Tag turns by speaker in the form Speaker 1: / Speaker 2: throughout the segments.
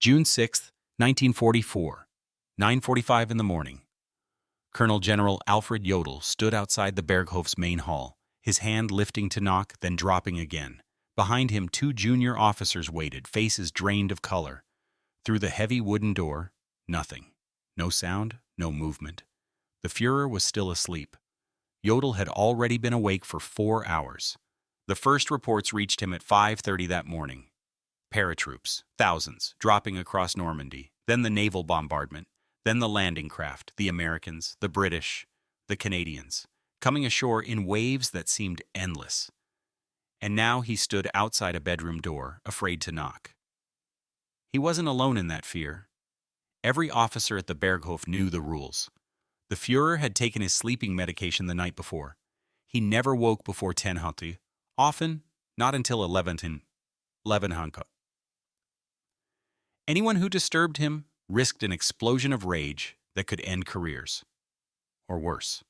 Speaker 1: June 6, 1944, 9:45 in the morning. Colonel General Alfred Jodl stood outside the Berghof's main hall, his hand lifting to knock, then dropping again. Behind him, two junior officers waited, faces drained of color. Through the heavy wooden door, nothing. No sound, no movement. The Führer was still asleep. Jodl had already been awake for 4 hours. The first reports reached him at 5:30 that morning. Paratroops, thousands, dropping across Normandy, then the naval bombardment, then the landing craft, the Americans, the British, the Canadians, coming ashore in waves that seemed endless. And now he stood outside a bedroom door, afraid to knock. He wasn't alone in that fear. Every officer at the Berghof knew the rules. The Führer had taken his sleeping medication the night before. He never woke before 10:00, often not until 11:00. Anyone who disturbed him risked an explosion of rage that could end careers. Or worse.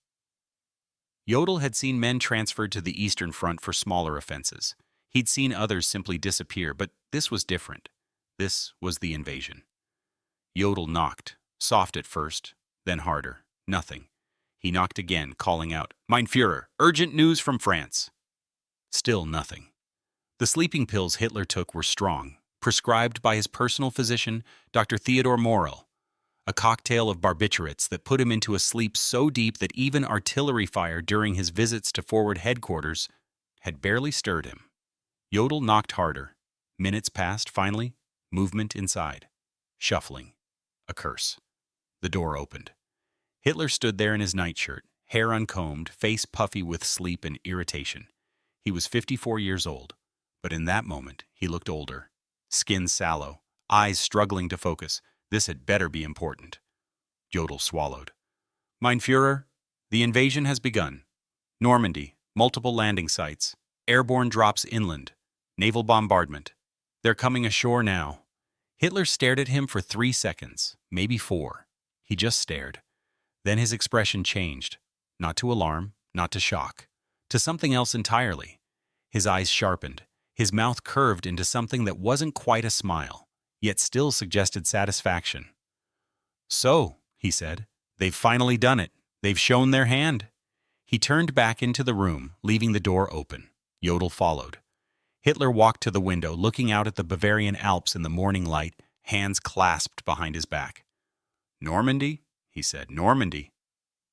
Speaker 1: Jodl had seen men transferred to the Eastern Front for smaller offenses. He'd seen others simply disappear, but this was different. This was the invasion. Jodl knocked, soft at first, then harder. Nothing. He knocked again, calling out, "Mein Führer, urgent news from France." Still nothing. The sleeping pills Hitler took were strong, prescribed by his personal physician, Dr. Theodor Morell, a cocktail of barbiturates that put him into a sleep so deep that even artillery fire during his visits to forward headquarters had barely stirred him. Jodl knocked harder. Minutes passed, finally, movement inside. Shuffling. A curse. The door opened. Hitler stood there in his nightshirt, hair uncombed, face puffy with sleep and irritation. He was 54 years old, but in that moment he looked older. Skin sallow, eyes struggling to focus. This had better be important. Jodl swallowed. "Mein Führer, the invasion has begun. Normandy, multiple landing sites, airborne drops inland, naval bombardment. They're coming ashore now." Hitler stared at him for 3 seconds, maybe 4. He just stared. Then his expression changed, not to alarm, not to shock, to something else entirely. His eyes sharpened, his mouth curved into something that wasn't quite a smile, yet still suggested satisfaction. "So," he said, "they've finally done it. They've shown their hand." He turned back into the room, leaving the door open. Jodl followed. Hitler walked to the window, looking out at the Bavarian Alps in the morning light, hands clasped behind his back. "Normandy?" he said. "Normandy,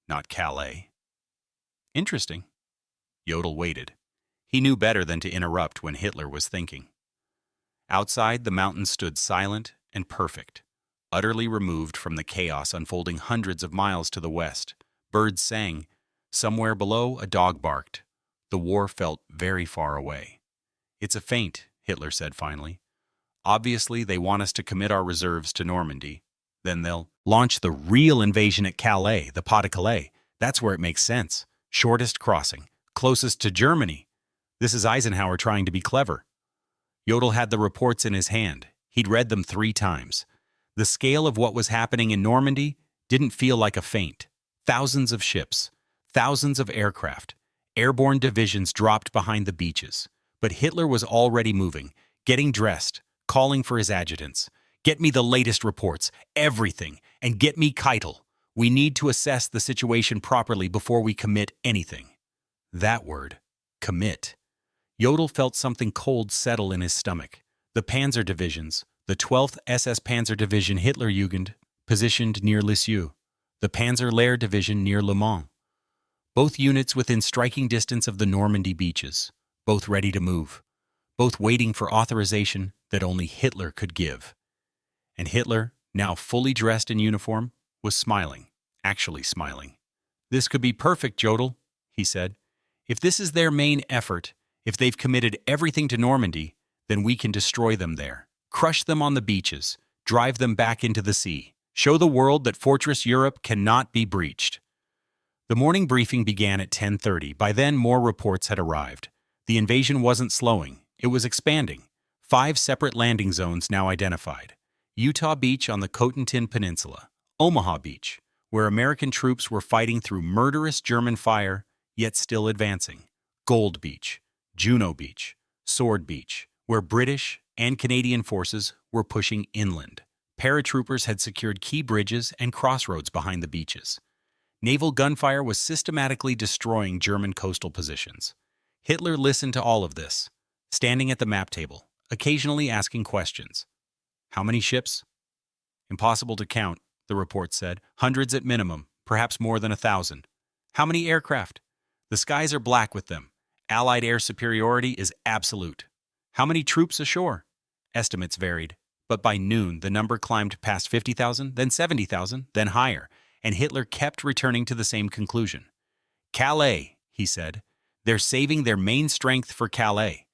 Speaker 1: not Calais." "Interesting." Jodl waited. He knew better than to interrupt when Hitler was thinking. Outside, the mountains stood silent and perfect, utterly removed from the chaos unfolding hundreds of miles to the west. Birds sang. Somewhere below, a dog barked. The war felt very far away. "It's a feint," Hitler said finally. "Obviously, they want us to commit our reserves to Normandy. Then they'll launch the real invasion at Calais, the Pas de Calais. That's where it makes sense. Shortest crossing, closest to Germany. This is Eisenhower trying to be clever." Jodl had the reports in his hand. He'd read them 3 times. The scale of what was happening in Normandy didn't feel like a feint. Thousands of ships, thousands of aircraft, airborne divisions dropped behind the beaches. But Hitler was already moving, getting dressed, calling for his adjutants. "Get me the latest reports, everything, and get me Keitel. We need to assess the situation properly before we commit anything." That word, commit. Jodl felt something cold settle in his stomach. The Panzer divisions, the 12th SS Panzer Division Hitlerjugend, positioned near Lisieux, the Panzer Lehr Division near Le Mans. Both units within striking distance of the Normandy beaches, both ready to move, both waiting for authorization that only Hitler could give. And Hitler, now fully dressed in uniform, was smiling, actually smiling. "This could be perfect, Jodl," he said. "If this is their main effort, if they've committed everything to Normandy, then we can destroy them there, crush them on the beaches, drive them back into the sea, show the world that Fortress Europe cannot be breached." The morning briefing began at 10:30. By then, more reports had arrived. The invasion wasn't slowing. It was expanding. 5 separate landing zones now identified. Utah Beach on the Cotentin Peninsula, Omaha Beach, where American troops were fighting through murderous German fire, yet still advancing. Gold Beach, Juno Beach, Sword Beach, where British and Canadian forces were pushing inland. Paratroopers had secured key bridges and crossroads behind the beaches. Naval gunfire was systematically destroying German coastal positions. Hitler listened to all of this, standing at the map table, occasionally asking questions. How many ships? Impossible to count, the report said. Hundreds at minimum, perhaps more than 1,000. How many aircraft? The skies are black with them. Allied air superiority is absolute. How many troops ashore? Estimates varied, but by noon the number climbed past 50,000, then 70,000, then higher, and Hitler kept returning to the same conclusion. Calais, he said. They're saving their main strength for Calais.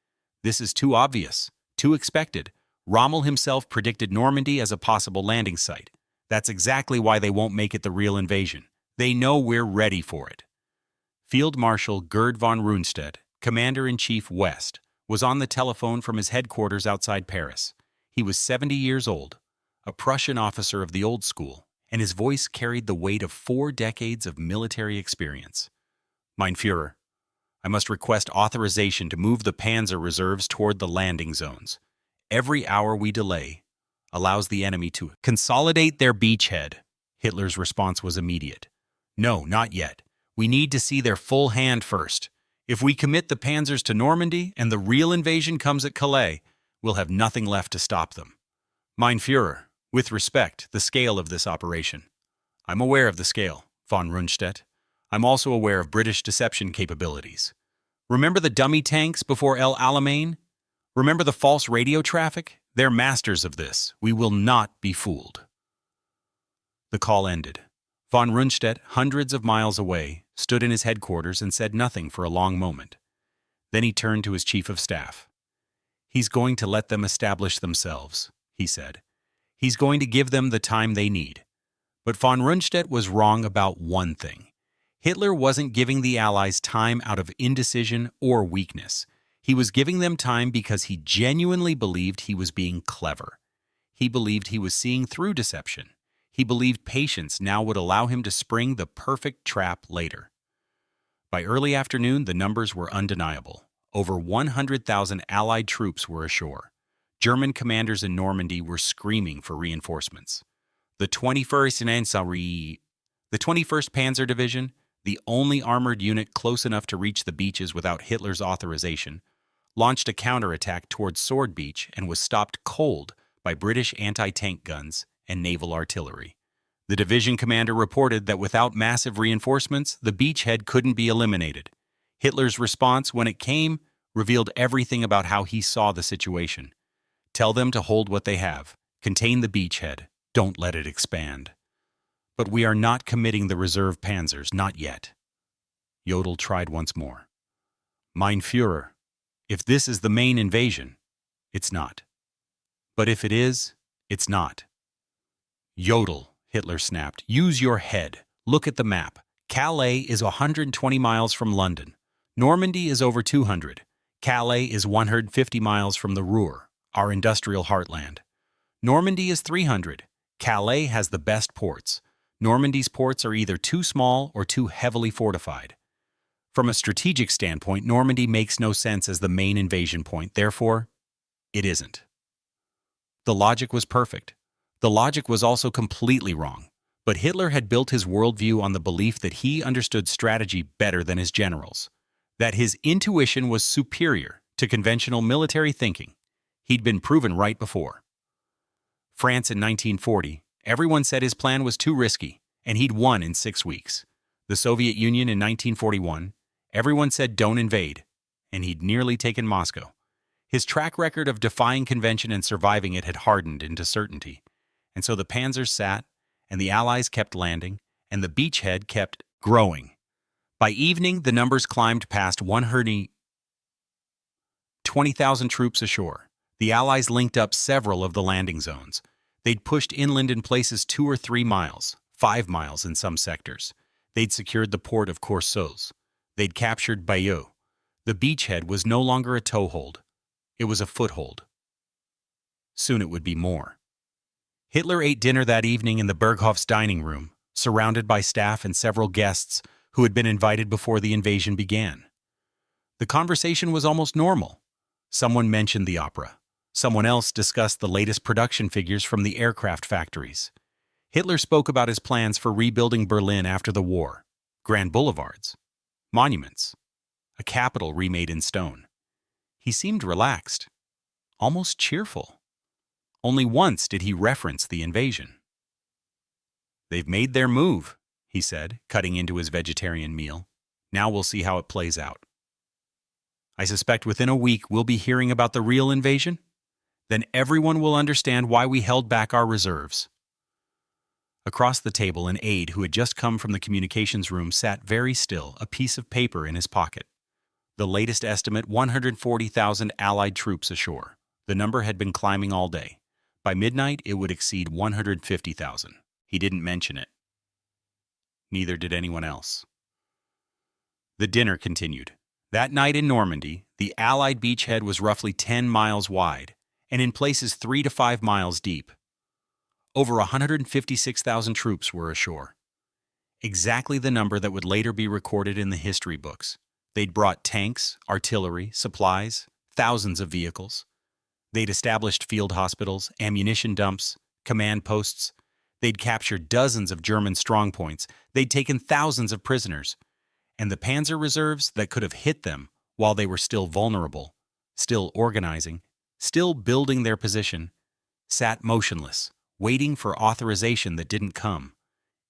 Speaker 1: This is too obvious, too expected. Rommel himself predicted Normandy as a possible landing site. That's exactly why they won't make it the real invasion. They know we're ready for it. Field Marshal Gerd von Rundstedt, Commander-in-Chief West, was on the telephone from his headquarters outside Paris. He was 70 years old, a Prussian officer of the old school, and his voice carried the weight of 4 decades of military experience. Mein Führer, I must request authorization to move the Panzer reserves toward the landing zones. Every hour we delay allows the enemy to consolidate their beachhead. Hitler's response was immediate. No, not yet. We need to see their full hand first. If we commit the Panzers to Normandy and the real invasion comes at Calais, we'll have nothing left to stop them. Mein Führer, with respect, the scale of this operation. I'm aware of the scale, von Rundstedt. I'm also aware of British deception capabilities. Remember the dummy tanks before El Alamein? Remember the false radio traffic? They're masters of this. We will not be fooled. The call ended. Von Rundstedt, hundreds of miles away, stood in his headquarters and said nothing for a long moment. Then he turned to his chief of staff. He's going to let them establish themselves, he said. He's going to give them the time they need. But von Rundstedt was wrong about one thing. Hitler wasn't giving the Allies time out of indecision or weakness. He was giving them time because he genuinely believed he was being clever. He believed he was seeing through deception. He believed patience now would allow him to spring the perfect trap later. By early afternoon, the numbers were undeniable. Over 100,000 Allied troops were ashore. German commanders in Normandy were screaming for reinforcements. The 21st Panzer Division, the only armored unit close enough to reach the beaches without Hitler's authorization, launched a counterattack towards Sword Beach and was stopped cold by British anti-tank guns and naval artillery. The division commander reported that without massive reinforcements, the beachhead couldn't be eliminated. Hitler's response, when it came, revealed everything about how he saw the situation. Tell them to hold what they have. Contain the beachhead. Don't let it expand. But we are not committing the reserve panzers, not yet. Jodl tried once more. Mein Führer, if this is the main invasion, it's not. But if it is, it's not. Jodl, Hitler snapped, use your head. Look at the map. Calais is 120 miles from London. Normandy is over 200. Calais is 150 miles from the Ruhr, our industrial heartland. Normandy is 300. Calais has the best ports. Normandy's ports are either too small or too heavily fortified. From a strategic standpoint, Normandy makes no sense as the main invasion point. Therefore, it isn't. The logic was perfect. The logic was also completely wrong. But Hitler had built his worldview on the belief that he understood strategy better than his generals, that his intuition was superior to conventional military thinking. He'd been proven right before. France in 1940, everyone said his plan was too risky, and he'd won in 6 weeks. The Soviet Union in 1941, everyone said don't invade, and he'd nearly taken Moscow. His track record of defying convention and surviving it had hardened into certainty. And so the panzers sat, and the Allies kept landing, and the beachhead kept growing. By evening, the numbers climbed past 120,000 troops ashore. The Allies linked up several of the landing zones. They'd pushed inland in places 2 or 3 miles, 5 miles in some sectors. They'd secured the port of Courseulles. They'd captured Bayeux. The beachhead was no longer a toehold. It was a foothold. Soon it would be more. Hitler ate dinner that evening in the Berghof's dining room, surrounded by staff and several guests who had been invited before the invasion began. The conversation was almost normal. Someone mentioned the opera. Someone else discussed the latest production figures from the aircraft factories. Hitler spoke about his plans for rebuilding Berlin after the war. Grand boulevards, monuments, a capital remade in stone. He seemed relaxed, almost cheerful. Only once did he reference the invasion. "They've made their move," he said, cutting into his vegetarian meal. "Now we'll see how it plays out. I suspect within a week we'll be hearing about the real invasion. Then everyone will understand why we held back our reserves." Across the table, an aide who had just come from the communications room sat very still, a piece of paper in his pocket. The latest estimate, 140,000 Allied troops ashore. The number had been climbing all day. By midnight, it would exceed 150,000. He didn't mention it. Neither did anyone else. The dinner continued. That night in Normandy, the Allied beachhead was roughly 10 miles wide, and in places 3 to 5 miles deep. Over 156,000 troops were ashore. Exactly the number that would later be recorded in the history books. They'd brought tanks, artillery, supplies, thousands of vehicles. They'd established field hospitals, ammunition dumps, command posts. They'd captured dozens of German strongpoints. They'd taken thousands of prisoners. And the Panzer reserves that could have hit them while they were still vulnerable, still organizing, still building their position, sat motionless, waiting for authorization that didn't come.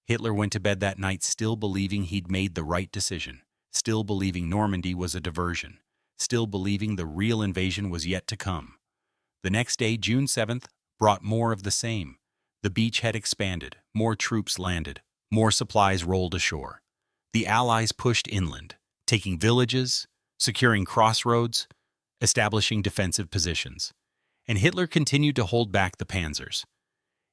Speaker 1: Hitler went to bed that night still believing he'd made the right decision, still believing Normandy was a diversion, still believing the real invasion was yet to come. The next day, June 7th, brought more of the same. The beachhead expanded, more troops landed, more supplies rolled ashore. The Allies pushed inland, taking villages, securing crossroads, establishing defensive positions. And Hitler continued to hold back the panzers.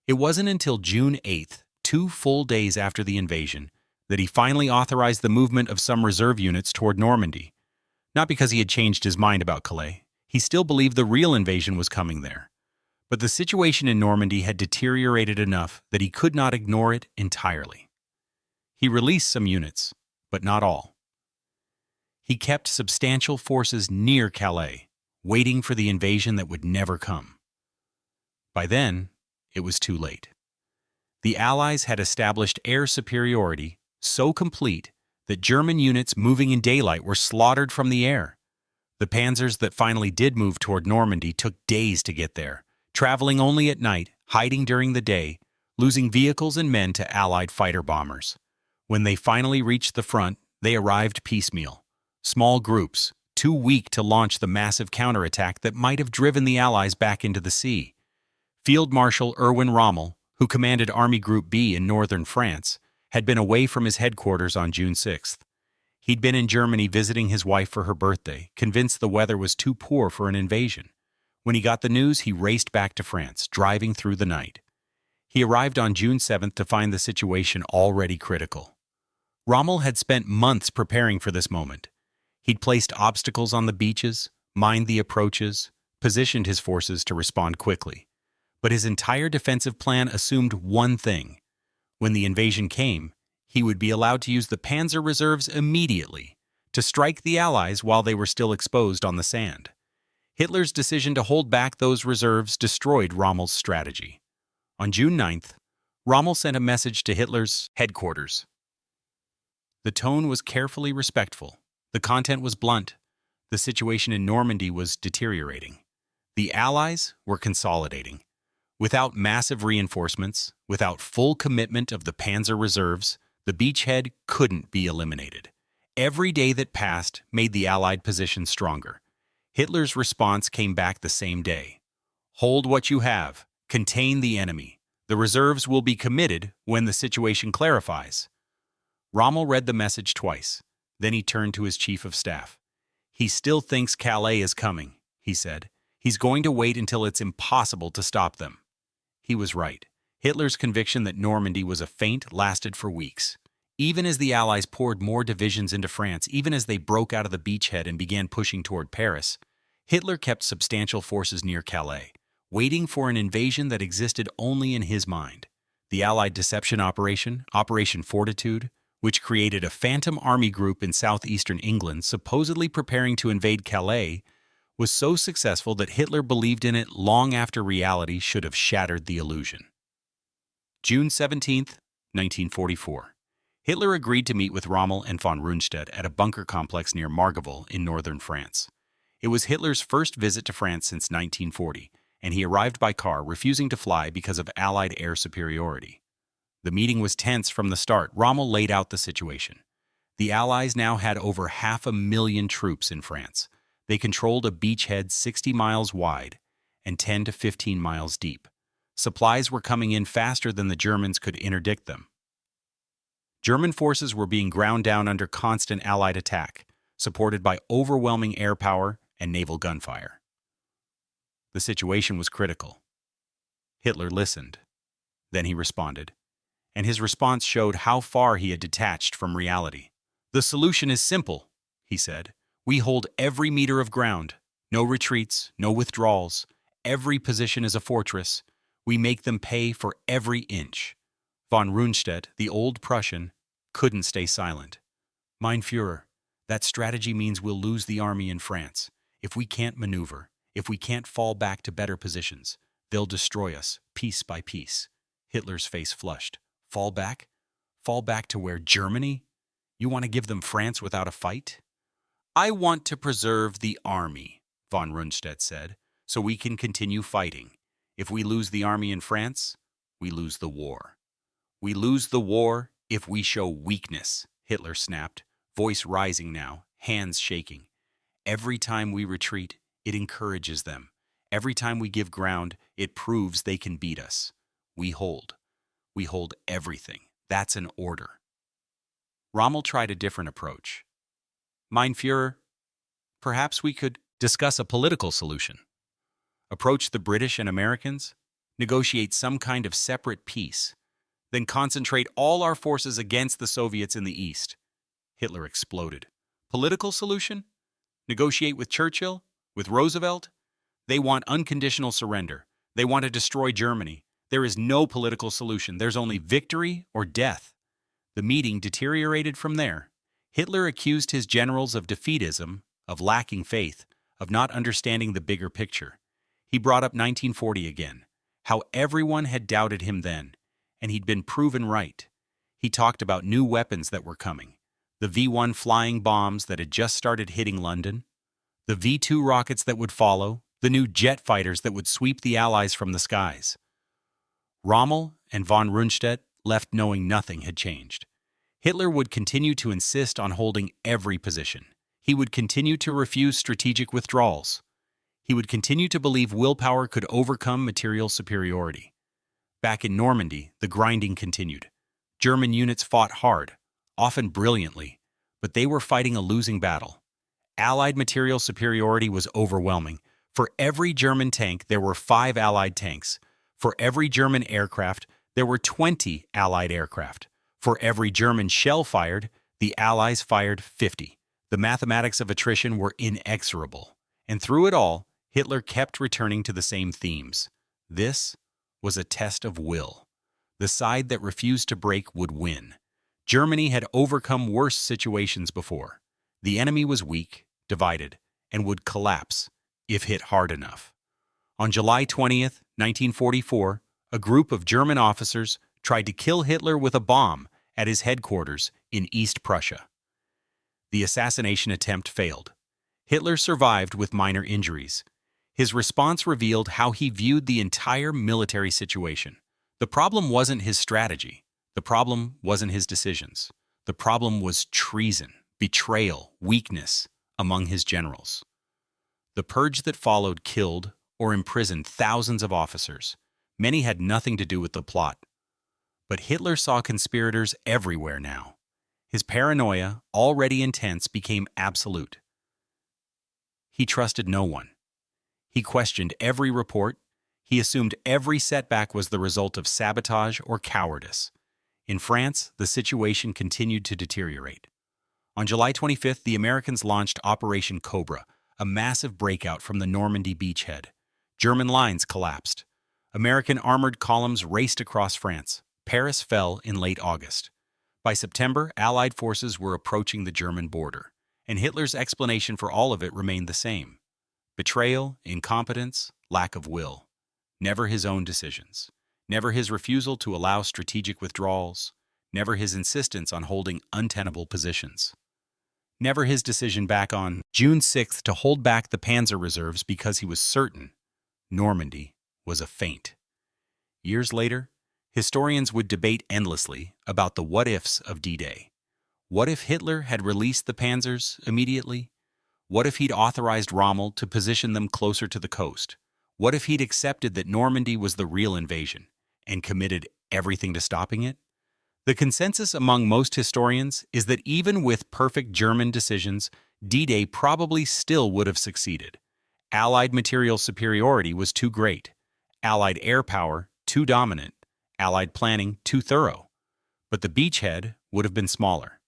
Speaker 1: It wasn't until June 8th, 2 full days after the invasion, that he finally authorized the movement of some reserve units toward Normandy. Not because he had changed his mind about Calais. He still believed the real invasion was coming there. But the situation in Normandy had deteriorated enough that he could not ignore it entirely. He released some units, but not all. He kept substantial forces near Calais, waiting for the invasion that would never come. By then, it was too late. The Allies had established air superiority so complete that German units moving in daylight were slaughtered from the air. The panzers that finally did move toward Normandy took days to get there, traveling only at night, hiding during the day, losing vehicles and men to Allied fighter bombers. When they finally reached the front, they arrived piecemeal. Small groups, too weak to launch the massive counterattack that might have driven the Allies back into the sea. Field Marshal Erwin Rommel, who commanded Army Group B in northern France, had been away from his headquarters on June 6th. He'd been in Germany visiting his wife for her birthday, convinced the weather was too poor for an invasion. When he got the news, he raced back to France, driving through the night. He arrived on June 7th to find the situation already critical. Rommel had spent months preparing for this moment. He'd placed obstacles on the beaches, mined the approaches, positioned his forces to respond quickly. But his entire defensive plan assumed one thing. When the invasion came, he would be allowed to use the Panzer reserves immediately to strike the Allies while they were still exposed on the sand. Hitler's decision to hold back those reserves destroyed Rommel's strategy. On June 9th, Rommel sent a message to Hitler's headquarters. The tone was carefully respectful. The content was blunt. The situation in Normandy was deteriorating. The Allies were consolidating. Without massive reinforcements, without full commitment of the Panzer reserves, the beachhead couldn't be eliminated. Every day that passed made the Allied position stronger. Hitler's response came back the same day. Hold what you have. Contain the enemy. The reserves will be committed when the situation clarifies. Rommel read the message twice. Then he turned to his chief of staff. He still thinks Calais is coming, he said. He's going to wait until it's impossible to stop them. He was right. Hitler's conviction that Normandy was a feint lasted for weeks. Even as the Allies poured more divisions into France, even as they broke out of the beachhead and began pushing toward Paris, Hitler kept substantial forces near Calais, waiting for an invasion that existed only in his mind. The Allied deception operation, Operation Fortitude, which created a phantom army group in southeastern England supposedly preparing to invade Calais, was so successful that Hitler believed in it long after reality should have shattered the illusion. June 17, 1944. Hitler agreed to meet with Rommel and von Rundstedt at a bunker complex near Margaville in northern France. It was Hitler's first visit to France since 1940, and he arrived by car, refusing to fly because of Allied air superiority. The meeting was tense from the start. Rommel laid out the situation. The Allies now had over 500,000 troops in France. They controlled a beachhead 60 miles wide and 10 to 15 miles deep. Supplies were coming in faster than the Germans could interdict them. German forces were being ground down under constant Allied attack, supported by overwhelming air power and naval gunfire. The situation was critical. Hitler listened. Then he responded, and his response showed how far he had detached from reality. "The solution is simple," he said. "We hold every meter of ground. No retreats, no withdrawals. Every position is a fortress. We make them pay for every inch." Von Rundstedt, the old Prussian, couldn't stay silent. "Mein Führer, that strategy means we'll lose the army in France. If we can't maneuver, if we can't fall back to better positions, they'll destroy us, piece by piece." Hitler's face flushed. "Fall back? Fall back to where? Germany? You want to give them France without a fight?" "I want to preserve the army," von Rundstedt said, "so we can continue fighting. If we lose the army in France, we lose the war." "We lose the war if we show weakness," Hitler snapped, voice rising now, hands shaking. "Every time we retreat, it encourages them. Every time we give ground, it proves they can beat us. We hold. We hold everything. That's an order." Rommel tried a different approach. "Mein Führer, perhaps we could discuss a political solution. Approach the British and Americans, negotiate some kind of separate peace, then concentrate all our forces against the Soviets in the East." Hitler exploded. "Political solution? Negotiate with Churchill? With Roosevelt? They want unconditional surrender. They want to destroy Germany. There is no political solution. There's only victory or death." The meeting deteriorated from there. Hitler accused his generals of defeatism, of lacking faith, of not understanding the bigger picture. He brought up 1940 again, how everyone had doubted him then, and he'd been proven right. He talked about new weapons that were coming, the V-1 flying bombs that had just started hitting London, the V-2 rockets that would follow, the new jet fighters that would sweep the Allies from the skies. Rommel and von Rundstedt left knowing nothing had changed. Hitler would continue to insist on holding every position. He would continue to refuse strategic withdrawals. He would continue to believe willpower could overcome material superiority. Back in Normandy, the grinding continued. German units fought hard, often brilliantly, but they were fighting a losing battle. Allied material superiority was overwhelming. For every German tank, there were 5 Allied tanks. For every German aircraft, there were 20 Allied aircraft. For every German shell fired, the Allies fired 50. The mathematics of attrition were inexorable. And through it all, Hitler kept returning to the same themes. This was a test of will. The side that refused to break would win. Germany had overcome worse situations before. The enemy was weak, divided, and would collapse if hit hard enough. On July 20th, 1944, a group of German officers tried to kill Hitler with a bomb at his headquarters in East Prussia. The assassination attempt failed. Hitler survived with minor injuries. His response revealed how he viewed the entire military situation. The problem wasn't his strategy. The problem wasn't his decisions. The problem was treason, betrayal, weakness among his generals. The purge that followed killed or imprisoned thousands of officers. Many had nothing to do with the plot. But Hitler saw conspirators everywhere now. His paranoia, already intense, became absolute. He trusted no one. He questioned every report. He assumed every setback was the result of sabotage or cowardice. In France, the situation continued to deteriorate. On July 25th, the Americans launched Operation Cobra, a massive breakout from the Normandy beachhead. German lines collapsed. American armored columns raced across France. Paris fell in late August. By September, Allied forces were approaching the German border, and Hitler's explanation for all of it remained the same. Betrayal, incompetence, lack of will. Never his own decisions. Never his refusal to allow strategic withdrawals. Never his insistence on holding untenable positions. Never his decision back on June 6th to hold back the Panzer reserves because he was certain Normandy was a feint. Years later, historians would debate endlessly about the what-ifs of D-Day. What if Hitler had released the Panzers immediately? What if he'd authorized Rommel to position them closer to the coast? What if he'd accepted that Normandy was the real invasion and committed everything to stopping it? The consensus among most historians is that even with perfect German decisions, D-Day probably still would have succeeded. Allied material superiority was too great. Allied air power too dominant. Allied planning too thorough. But the beachhead would have been smaller.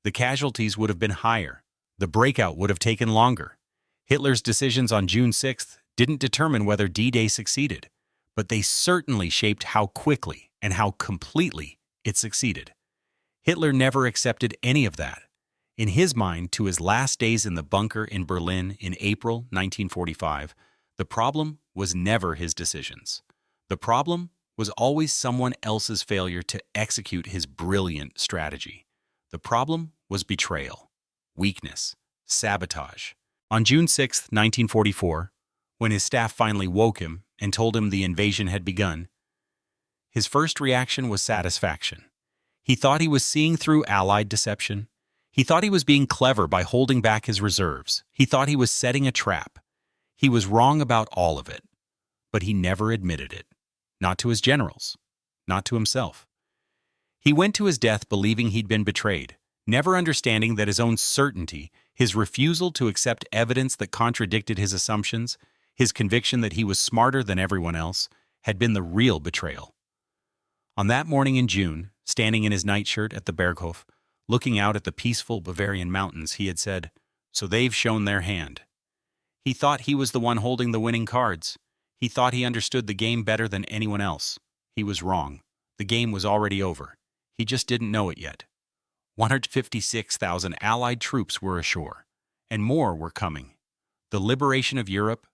Speaker 1: The casualties would have been higher. The breakout would have taken longer. Hitler's decisions on June 6th didn't determine whether D-Day succeeded, but they certainly shaped how quickly and how completely it succeeded. Hitler never accepted any of that. In his mind, to his last days in the bunker in Berlin in April 1945, the problem was never his decisions. The problem was always someone else's failure to execute his brilliant strategy. The problem was betrayal, weakness, sabotage. On June 6, 1944, when his staff finally woke him and told him the invasion had begun, his first reaction was satisfaction. He thought he was seeing through Allied deception. He thought he was being clever by holding back his reserves. He thought he was setting a trap. He was wrong about all of it, but he never admitted it. Not to his generals, not to himself. He went to his death believing he'd been betrayed, never understanding that his own certainty, his refusal to accept evidence that contradicted his assumptions, his conviction that he was smarter than everyone else, had been the real betrayal. On that morning in June, standing in his nightshirt at the Berghof, looking out at the peaceful Bavarian mountains, he had said, "So they've shown their hand." He thought he was the one holding the winning cards. He thought he understood the game better than anyone else. He was wrong. The game was already over. He just didn't know it yet. 156,000 Allied troops were ashore, and more were coming. The liberation of Europe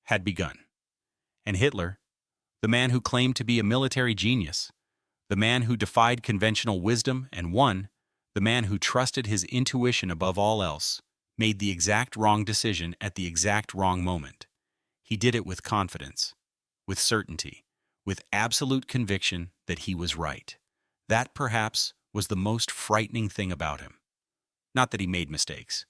Speaker 1: had begun. And Hitler, the man who claimed to be a military genius, the man who defied conventional wisdom and won, the man who trusted his intuition above all else, made the exact wrong decision at the exact wrong moment. He did it with confidence, with certainty, with absolute conviction that he was right. That, perhaps, was the most frightening thing about him. Not that he made mistakes.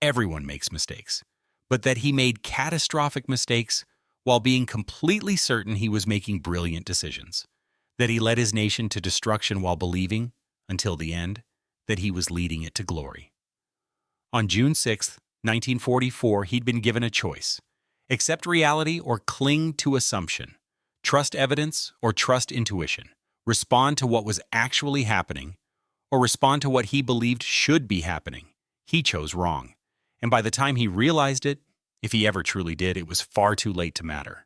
Speaker 1: Everyone makes mistakes. But that he made catastrophic mistakes while being completely certain he was making brilliant decisions. That he led his nation to destruction while believing, until the end, that he was leading it to glory. On June 6, 1944, he'd been given a choice. Accept reality or cling to assumption. Trust evidence or trust intuition. Respond to what was actually happening or respond to what he believed should be happening. He chose wrong. And by the time he realized it, if he ever truly did, it was far too late to matter.